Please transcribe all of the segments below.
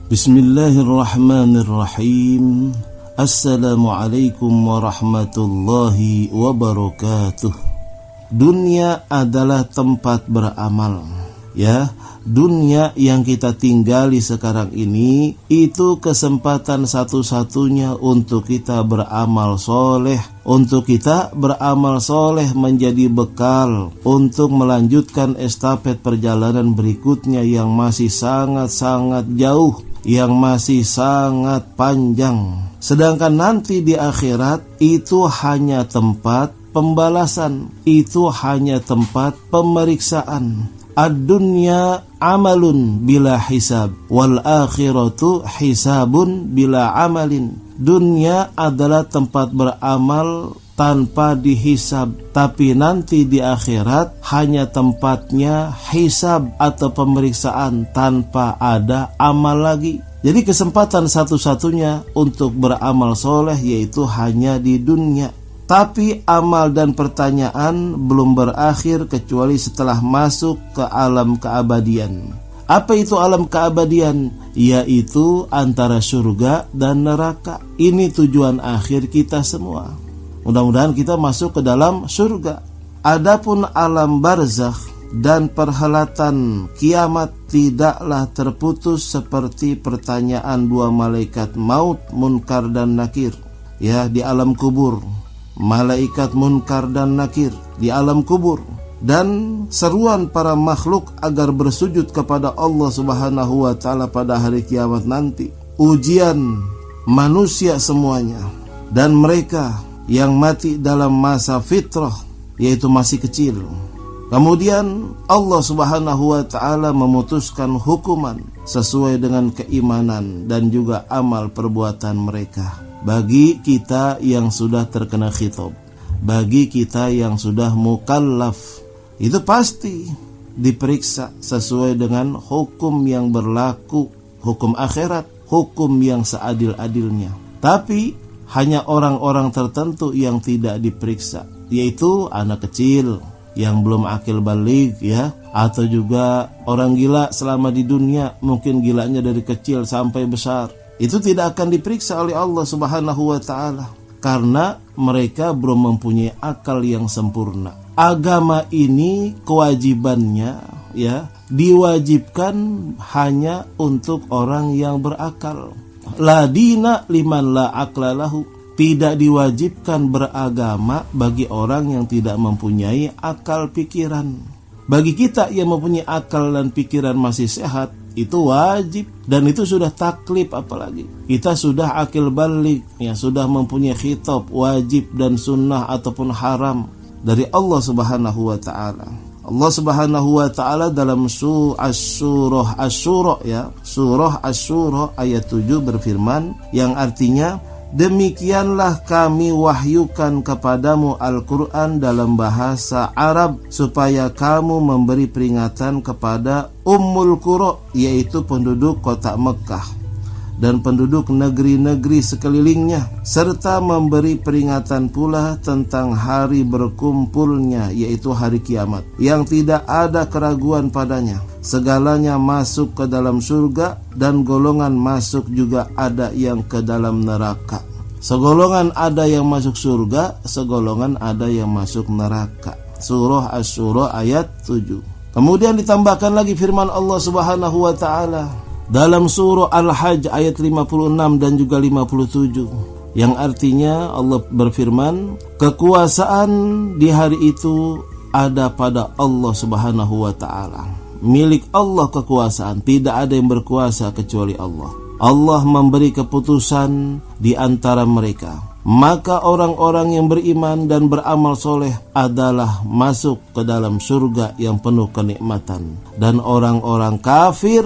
Bismillahirrahmanirrahim. Assalamualaikum warahmatullahi wabarakatuh. Dunia adalah tempat beramal. Ya, dunia yang kita tinggali sekarang ini itu kesempatan satu-satunya untuk kita beramal soleh, untuk kita beramal soleh menjadi bekal untuk melanjutkan estafet perjalanan berikutnya yang masih sangat-sangat jauh, yang masih sangat panjang. Sedangkan nanti di akhirat itu hanya tempat pembalasan, itu hanya tempat pemeriksaan. Ad-dunya amalun bila hisab, wal akhiratu hisabun bila amalin. Dunia adalah tempat beramal tanpa dihisab, tapi nanti di akhirat hanya tempatnya hisab atau pemeriksaan tanpa ada amal lagi. Jadi kesempatan satu-satunya untuk beramal soleh yaitu hanya di dunia. Tapi amal dan pertanyaan belum berakhir kecuali setelah masuk ke alam keabadian. Apa itu alam keabadian? Yaitu antara surga dan neraka. Ini tujuan akhir kita semua. Mudah-mudahan kita masuk ke dalam surga. Adapun alam barzakh dan perhelatan kiamat tidaklah terputus seperti pertanyaan dua malaikat maut, Munkar dan Nakir. Ya, di alam kubur. Malaikat Munkar dan Nakir di alam kubur, dan seruan para makhluk agar bersujud kepada Allah Subhanahu wa taala pada hari kiamat nanti. Ujian manusia semuanya, dan mereka yang mati dalam masa fitrah yaitu masih kecil. Kemudian Allah Subhanahu wa taala memutuskan hukuman sesuai dengan keimanan dan juga amal perbuatan mereka. Bagi kita yang sudah terkena khitab, bagi kita yang sudah mukallaf, itu pasti diperiksa sesuai dengan hukum yang berlaku, hukum akhirat, hukum yang seadil-adilnya. Tapi hanya orang-orang tertentu yang tidak diperiksa, yaitu anak kecil yang belum akil baligh, ya, atau juga orang gila selama di dunia, mungkin gilanya dari kecil sampai besar. Itu tidak akan diperiksa oleh Allah Subhanahu wa taala karena mereka belum mempunyai akal yang sempurna. Agama ini kewajibannya, ya, diwajibkan hanya untuk orang yang berakal. La dina liman la aqla lahu. Tidak diwajibkan beragama bagi orang yang tidak mempunyai akal pikiran. Bagi kita yang mempunyai akal dan pikiran masih sehat, itu wajib, dan itu sudah taklif. Apalagi kita sudah akil baligh, ya, sudah mempunyai khitab wajib dan sunnah ataupun haram dari Allah Subhanahu wa taala. Allah Subhanahu wa taala dalam surah Asy-Syura, ya, surah Asy-Syura ayat 7 berfirman, yang artinya, demikianlah kami wahyukan kepadamu Al-Quran dalam bahasa Arab supaya kamu memberi peringatan kepada Ummul Qura, yaitu penduduk kota Mekah dan penduduk negeri-negeri sekelilingnya, serta memberi peringatan pula tentang hari berkumpulnya, yaitu hari kiamat, yang tidak ada keraguan padanya. Segalanya masuk ke dalam surga, dan golongan masuk juga ada yang ke dalam neraka. Segolongan ada yang masuk surga, segolongan ada yang masuk neraka. Surah Asy-Syura ayat 7. Kemudian ditambahkan lagi firman Allah Subhanahu wa taala dalam surah Al-Hajj ayat 56 dan juga 57, yang artinya Allah berfirman, kekuasaan di hari itu ada pada Allah Subhanahu wa taala. Milik Allah kekuasaan, tidak ada yang berkuasa kecuali Allah. Allah memberi keputusan di antara mereka. Maka orang-orang yang beriman dan beramal soleh adalah masuk ke dalam surga yang penuh kenikmatan. Dan orang-orang kafir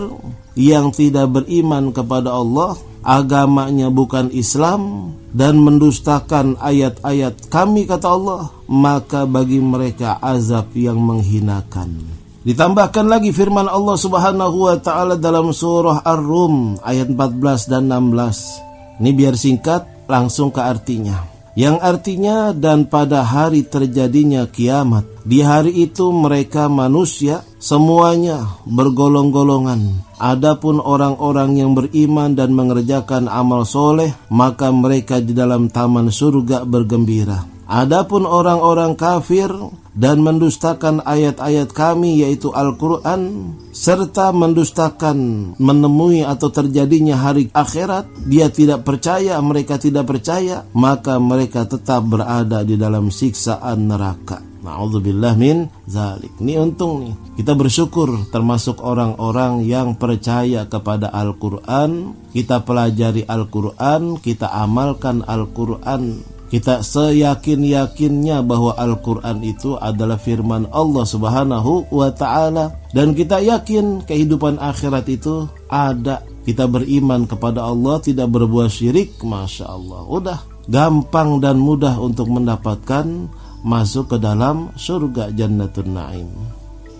yang tidak beriman kepada Allah, agamanya bukan Islam, dan mendustakan ayat-ayat kami, kata Allah, maka bagi mereka azab yang menghinakan. Ditambahkan lagi firman Allah Subhanahu wa taala dalam surah Ar-Rum ayat 14 dan 16. Ini biar singkat, langsung ke artinya. Yang artinya, dan pada hari terjadinya kiamat, di hari itu mereka manusia semuanya bergolong-golongan. Adapun orang-orang yang beriman dan mengerjakan amal soleh, maka mereka di dalam taman surga bergembira. Adapun orang-orang kafir dan mendustakan ayat-ayat kami yaitu Al-Quran, serta mendustakan menemui atau terjadinya hari akhirat, dia tidak percaya, mereka tidak percaya, maka mereka tetap berada di dalam siksaan neraka. Na'udzubillah min zalik. Ini untung nih, kita bersyukur termasuk orang-orang yang percaya kepada Al-Quran. Kita pelajari Al-Quran, kita amalkan Al-Quran. Kita seyakin-yakinnya bahwa Al-Quran itu adalah firman Allah Subhanahu wa ta'ala. Dan kita yakin kehidupan akhirat itu ada. Kita beriman kepada Allah, tidak berbuat syirik. Masya Allah, udah gampang dan mudah untuk mendapatkan masuk ke dalam surga Jannatun Na'im.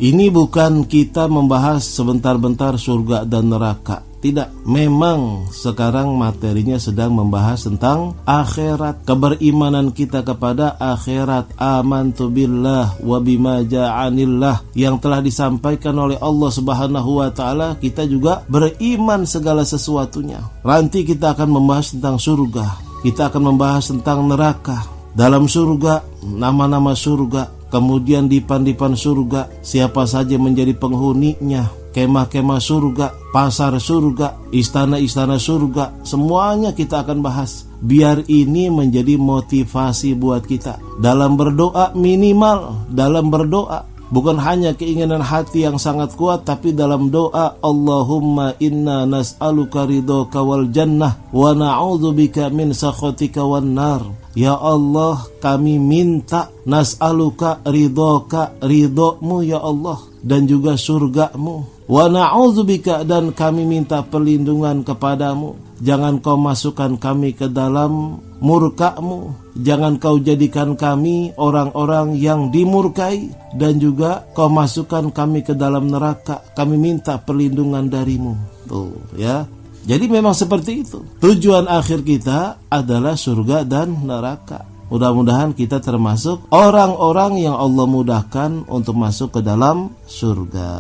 Ini bukan kita membahas sebentar-bentar surga dan neraka. Tidak, memang sekarang materinya sedang membahas tentang akhirat, keberimanan kita kepada akhirat. Amantu billah wa bima ja'anillah, yang telah disampaikan oleh Allah Subhanahu wa ta'ala, kita juga beriman segala sesuatunya. Nanti kita akan membahas tentang surga, kita akan membahas tentang neraka. Dalam surga, nama-nama surga, kemudian dipan-dipan surga, siapa saja menjadi penghuninya, kemah-kemah surga, pasar surga, istana-istana surga, semuanya kita akan bahas. Biar ini menjadi motivasi buat kita dalam berdoa, minimal dalam berdoa. Bukan hanya keinginan hati yang sangat kuat, tapi dalam doa, Allahumma inna nas'aluka ridhoka wal jannah wa na'udzubika min sakhatika wan nar. Ya Allah, kami minta nas'aluka ridhoka, ridhomu ya Allah, dan juga surgamu. Wa na'udzubika, dan kami minta perlindungan kepadamu. Jangan kau masukkan kami ke dalam murka-Mu. Jangan kau jadikan kami orang-orang yang dimurkai, dan juga kau masukkan kami ke dalam neraka. Kami minta perlindungan darimu. Tuh ya. Jadi memang seperti itu. Tujuan akhir kita adalah surga dan neraka. Mudah-mudahan kita termasuk orang-orang yang Allah mudahkan untuk masuk ke dalam surga.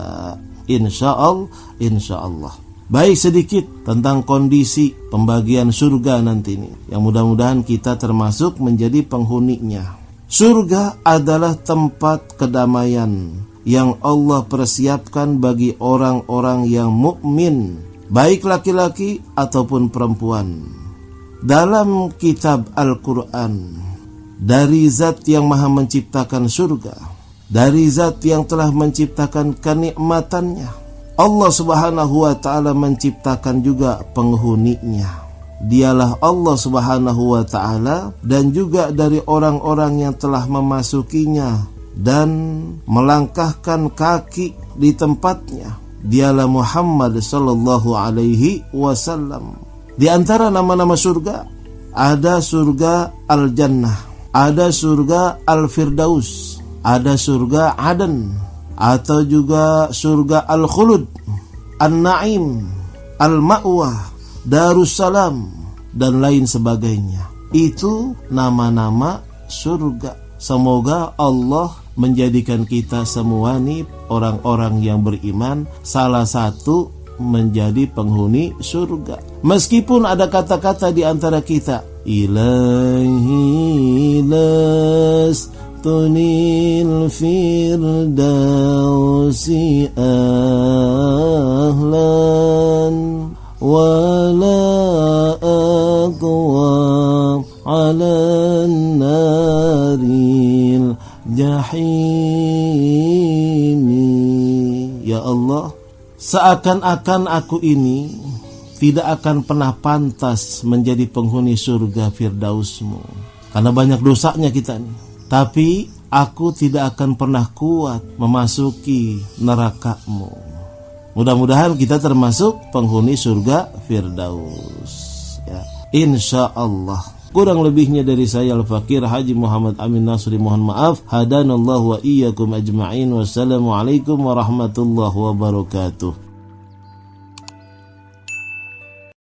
Insyaallah. Baik, sedikit tentang kondisi pembagian surga nanti ini, yang mudah-mudahan kita termasuk menjadi penghuninya. Surga adalah tempat kedamaian yang Allah persiapkan bagi orang-orang yang mukmin, baik laki-laki ataupun perempuan. Dalam kitab Al-Quran, dari zat yang maha menciptakan surga, dari zat yang telah menciptakan kenikmatannya, Allah Subhanahu wa ta'ala menciptakan juga penghuninya. Dialah Allah Subhanahu wa ta'ala, dan juga dari orang-orang yang telah memasukinya dan melangkahkan kaki di tempatnya, dialah Muhammad sallallahu alaihi wasallam. Di antara nama-nama surga, ada surga Al-Jannah, ada surga Al-Firdaus, ada surga Aden, atau juga surga Al-Khulud, An-Na'im, Al-Ma'wah, Darussalam, dan lain sebagainya. Itu nama-nama surga. Semoga Allah menjadikan kita semua nih orang-orang yang beriman, salah satu menjadi penghuni surga. Meskipun ada kata-kata di antara kita, Ilahi las tunil firdausi ahlan wala aqwa ala naril jahimi. Ya Allah, seakan-akan aku ini tidak akan pernah pantas menjadi penghuni surga Firdaus-Mu, karena banyak dosanya kita nih. Tapi aku tidak akan pernah kuat memasuki neraka-Mu. Mudah-mudahan kita termasuk penghuni surga Firdaus ya, insya Allah. Kurang lebihnya dari saya Al-Fakir Haji Muhammad Amin Nasri, mohon maaf. Hadanallahu wa iyyakum ajma'in. Wassalamualaikum warahmatullahi wabarakatuh.